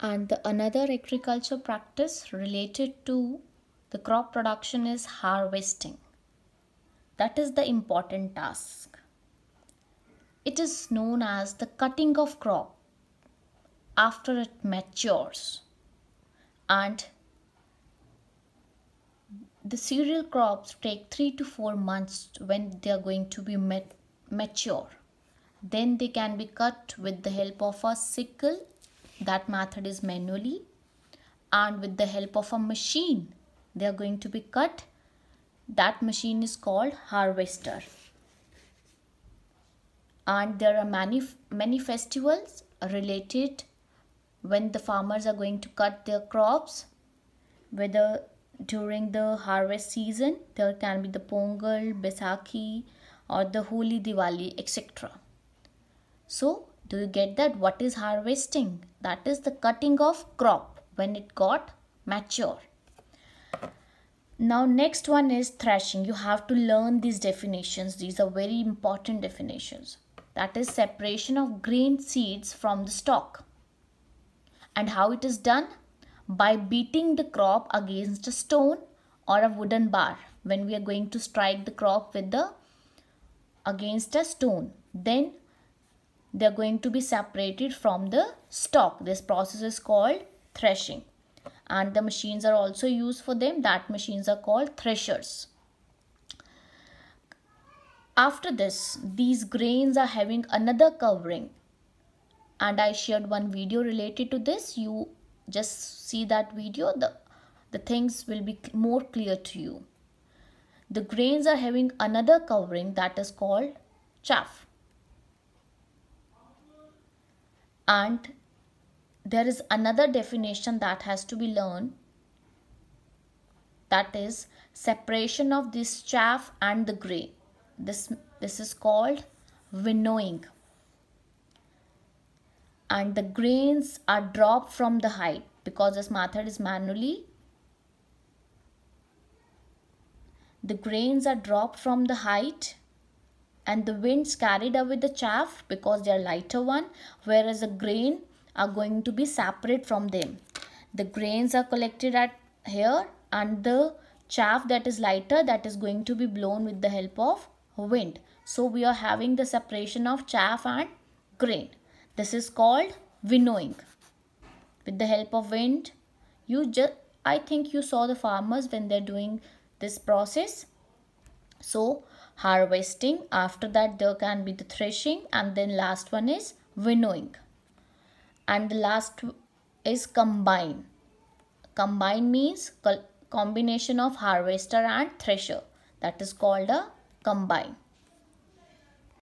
And the another agriculture practice related to the crop production is harvesting. That is the important task. It is known as the cutting of crop after it matures. And the cereal crops take 3 to 4 months when they are going to be mature. Then they can be cut with the help of a sickle. That method is manually, and with the help of a machine they are going to be cut. That machine is called harvester. And there are many festivals related when the farmers are going to cut their crops, whether during the harvest season. There can be the Pongal, Baisakhi, or the Holi, Diwali, etc. So do you get that? What is harvesting? That is the cutting of crop when it got mature. Now next one is threshing. You have to learn these definitions. These are very important definitions. That is separation of grain seeds from the stalk. And how it is done? By beating the crop against a stone or a wooden bar. When we are going to strike the crop with against a stone, then they are going to be separated from the stalk. This process is called threshing, and the machines are also used for them. That machines are called threshers. After this, these grains are having another covering, and I shared one video related to this. You just see that video. The things will be more clear to you. The grains are having another covering that is called chaff. And there is another definition that has to be learned. That is separation of this chaff and the grain. This is called winnowing. And the grains are dropped from the height because this method is manually. The grains are dropped from the height, and the winds carried away the chaff because they are lighter one, whereas the grain are going to be separate from them. The grains are collected at here, and the chaff that is lighter, that is going to be blown with the help of wind. So we are having the separation of chaff and grain. This is called winnowing. With the help of wind, I think you saw the farmers when they're doing this process. So harvesting, after that there can be the threshing, and then last one is winnowing. And the last is combine. Combine means combination of harvester and thresher. That is called a combine.